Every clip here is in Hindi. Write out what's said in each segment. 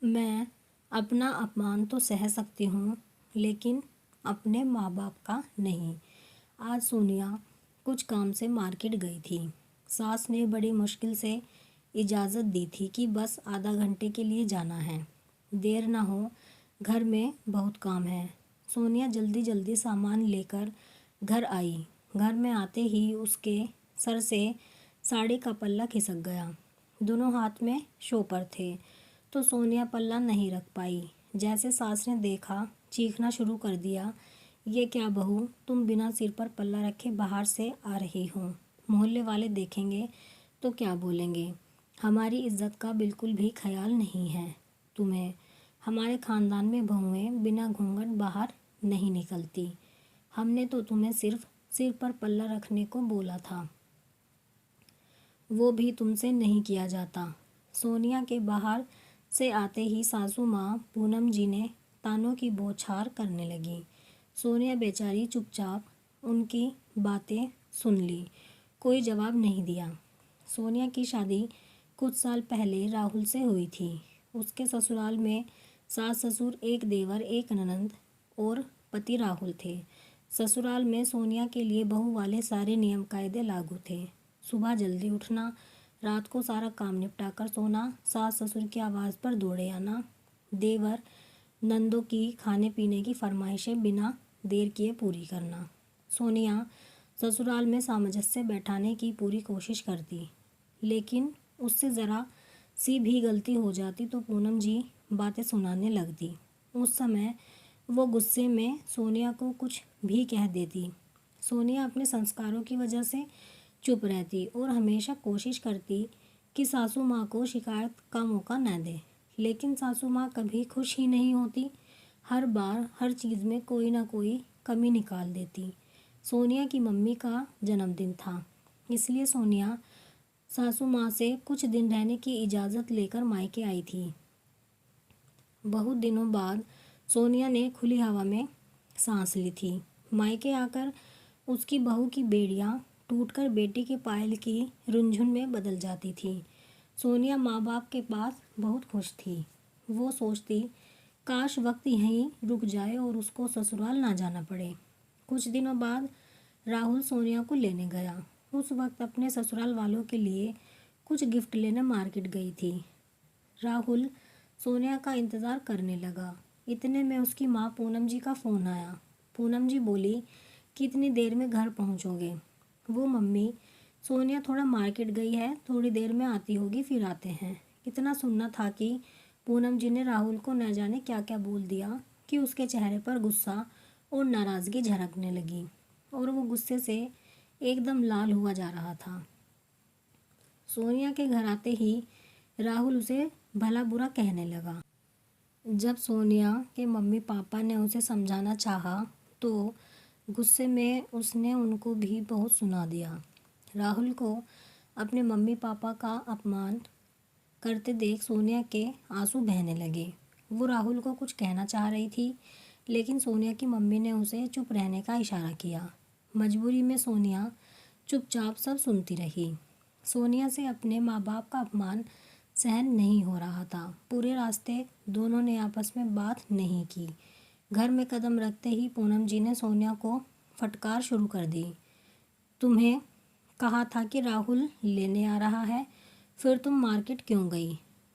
मैं अपना अपमान तो सह सकती हूँ, लेकिन अपने माँ बाप का नहीं। आज सोनिया कुछ काम से मार्केट गई थी। सास ने बड़ी मुश्किल से इजाज़त दी थी कि बस आधा घंटे के लिए जाना है, देर ना हो, घर में बहुत काम है। सोनिया जल्दी जल्दी सामान लेकर घर आई। घर में आते ही उसके सर से साड़ी का पल्ला खिसक गया। दोनों हाथ में शॉपर थे, तो सोनिया पल्ला नहीं रख पाई। जैसे सास ने देखा, चीखना शुरू कर दिया, ये क्या बहू, तुम बिना सिर पर पल्ला रखे बाहर से आ रही हो। मोहल्ले वाले देखेंगे तो क्या बोलेंगे। हमारी इज्जत का बिल्कुल भी ख्याल नहीं है तुम्हें। हमारे खानदान में बहुएं बिना घूंघट बाहर नहीं निकलती। हमने तो तुम्हें सिर्फ सिर पर पल्ला रखने को बोला था, वो भी तुमसे नहीं किया जाता। सोनिया के बाहर से आते ही सासू माँ पूनम जी ने तानों की बौछार करने लगी। सोनिया बेचारी चुपचाप उनकी बातें सुन ली, कोई जवाब नहीं दिया। सोनिया की शादी कुछ साल पहले राहुल से हुई थी। उसके ससुराल में सास ससुर, एक देवर, एक ननंद और पति राहुल थे। ससुराल में सोनिया के लिए बहू वाले सारे नियम कायदे लागू थे। सुबह जल्दी उठना, रात को सारा काम निपटा कर सोना, सास ससुर की आवाज़ पर दौड़े आना, देवर नंदों की खाने पीने की फरमाइशें बिना देर किए पूरी करना। सोनिया ससुराल में सामंजस्य बैठाने की पूरी कोशिश करती, लेकिन उससे ज़रा सी भी गलती हो जाती तो पूनम जी बातें सुनाने लगती। उस समय वो गुस्से में सोनिया को कुछ भी कह देती। सोनिया अपने संस्कारों की वजह से चुप रहती और हमेशा कोशिश करती कि सासू माँ को शिकायत का मौका न दे, लेकिन सासू माँ कभी खुश ही नहीं होती। हर बार हर चीज़ में कोई ना कोई कमी निकाल देती। सोनिया की मम्मी का जन्मदिन था, इसलिए सोनिया सासू माँ से कुछ दिन रहने की इजाज़त लेकर मायके आई थी। बहुत दिनों बाद सोनिया ने खुली हवा में सांस ली थी। मायके आकर उसकी बहू की बेड़ियाँ टूटकर बेटी के पायल की रुंझुन में बदल जाती थी। सोनिया माँ बाप के पास बहुत खुश थी। वो सोचती, काश वक्त यहीं रुक जाए और उसको ससुराल ना जाना पड़े। कुछ दिनों बाद राहुल सोनिया को लेने गया। उस वक्त अपने ससुराल वालों के लिए कुछ गिफ्ट लेने मार्केट गई थी। राहुल सोनिया का इंतज़ार करने लगा। इतने में उसकी माँ पूनम जी का फ़ोन आया। पूनम जी बोली, कितनी देर में घर पहुँचोगे? वो, मम्मी, सोनिया थोड़ा मार्केट गई है, थोड़ी देर में आती होगी, फिर आते हैं। इतना सुनना था कि पूनम जी ने राहुल को न जाने क्या क्या बोल दिया कि उसके चेहरे पर गुस्सा और नाराज़गी झलकने लगी और वो गुस्से से एकदम लाल हुआ जा रहा था। सोनिया के घर आते ही राहुल उसे भला बुरा कहने लगा। जब सोनिया के मम्मी पापा ने उसे समझाना चाहा तो गुस्से में उसने उनको भी बहुत सुना दिया। राहुल को अपने मम्मी पापा का अपमान करते देख सोनिया के आंसू बहने लगे। वो राहुल को कुछ कहना चाह रही थी, लेकिन सोनिया की मम्मी ने उसे चुप रहने का इशारा किया। मजबूरी में सोनिया चुपचाप सब सुनती रही। सोनिया से अपने माँ बाप का अपमान सहन नहीं हो रहा था। पूरे रास्ते दोनों ने आपस में बात नहीं की। घर में कदम रखते ही पूनम जी ने सोनिया को फटकार शुरू कर दी। तुम्हें कहा था कि राहुल लेने आ रहा है, फिर तुम मार्केट क्यों गई?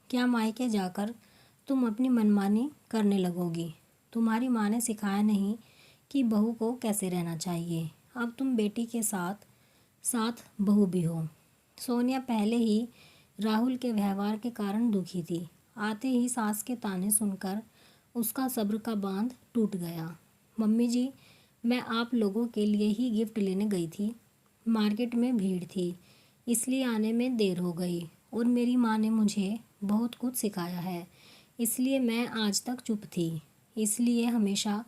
क्या मायके जाकर तुम अपनी मनमानी करने लगोगी? तुम्हारी माँ ने सिखाया नहीं कि बहू को कैसे रहना चाहिए। अब तुम बेटी के साथ साथ बहू भी हो। सोनिया पहले ही राहुल के व्यवहार के कारण दुखी थी। आते ही सास के ताने सुनकर उसका सब्र का बांध टूट गया। मम्मी जी, मैं आप लोगों के लिए ही गिफ्ट लेने गई थी। मार्केट में भीड़ थी, इसलिए आने में देर हो गई और मेरी माँ ने मुझे बहुत कुछ सिखाया है, इसलिए मैं आज तक चुप थी। इसलिए हमेशा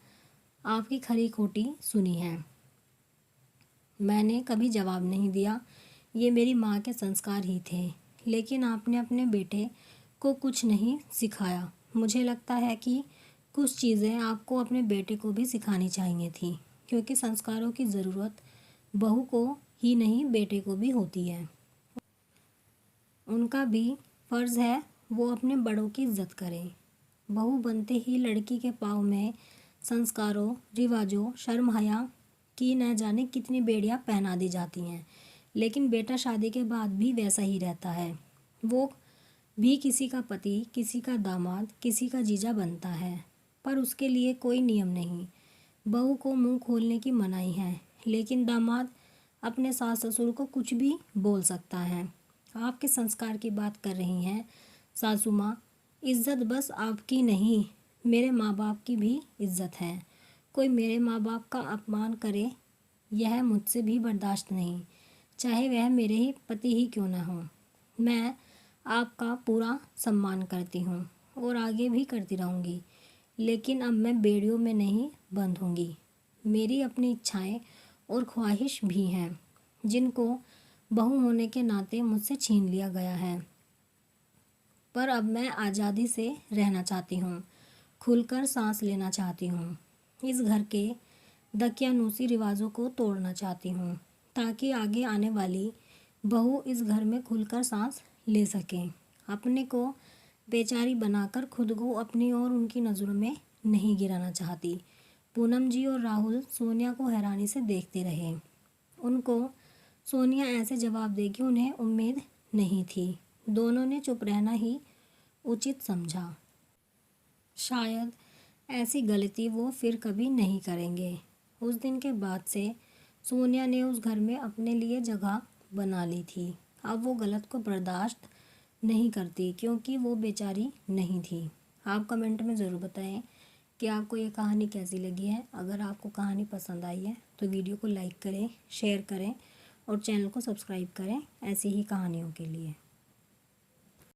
आपकी खरी खोटी सुनी है। मैंने कभी जवाब नहीं दिया, ये मेरी माँ के संस्कार ही थे। लेकिन आपने अपने बेटे को कुछ नहीं सिखाया। मुझे लगता है कि कुछ चीज़ें आपको अपने बेटे को भी सिखानी चाहिए थी, क्योंकि संस्कारों की ज़रूरत बहू को ही नहीं, बेटे को भी होती है। उनका भी फ़र्ज़ है वो अपने बड़ों की इज्जत करें। बहू बनते ही लड़की के पाँव में संस्कारों, रिवाजों, शर्म हया की न जाने कितनी बेड़ियाँ पहना दी जाती हैं। लेकिन बेटा शादी के बाद भी वैसा ही रहता है। वो भी किसी का पति, किसी का दामाद, किसी का जीजा बनता है, पर उसके लिए कोई नियम नहीं। बहू को मुंह खोलने की मनाही है, लेकिन दामाद अपने सास ससुर को कुछ भी बोल सकता है। आप किस संस्कार की बात कर रही हैं सासू माँ? इज्जत बस आपकी नहीं, मेरे माँ बाप की भी इज्जत है। कोई मेरे माँ बाप का अपमान करे, यह मुझसे भी बर्दाश्त नहीं, चाहे वह मेरे ही पति ही क्यों न हो। मैं आपका पूरा सम्मान करती हूँ और आगे भी करती रहूँगी, लेकिन अब मैं बेड़ियों में नहीं बंधूंगी। मेरी अपनी इच्छाएं और ख्वाहिश भी हैं, जिनको बहू होने के नाते मुझसे छीन लिया गया है। पर अब मैं आज़ादी से रहना चाहती हूँ, खुलकर सांस लेना चाहती हूँ। इस घर के दकियानूसी रिवाजों को तोड़ना चाहती हूँ, ताकि आगे आने वाली बहू इस घर में खुलकर सांस ले सकें। अपने को बेचारी बनाकर खुद को अपनी और उनकी नज़रों में नहीं गिराना चाहती। पूनम जी और राहुल सोनिया को हैरानी से देखते रहे। उनको सोनिया ऐसे जवाब देगी उन्हें उम्मीद नहीं थी। दोनों ने चुप रहना ही उचित समझा। शायद ऐसी गलती वो फिर कभी नहीं करेंगे। उस दिन के बाद से सोनिया ने उस घर में अपने लिए जगह बना ली थी। अब वो गलत को बर्दाश्त नहीं करती, क्योंकि वो बेचारी नहीं थी। आप कमेंट में ज़रूर बताएं कि आपको ये कहानी कैसी लगी है। अगर आपको कहानी पसंद आई है तो वीडियो को लाइक करें, शेयर करें और चैनल को सब्सक्राइब करें ऐसी ही कहानियों के लिए।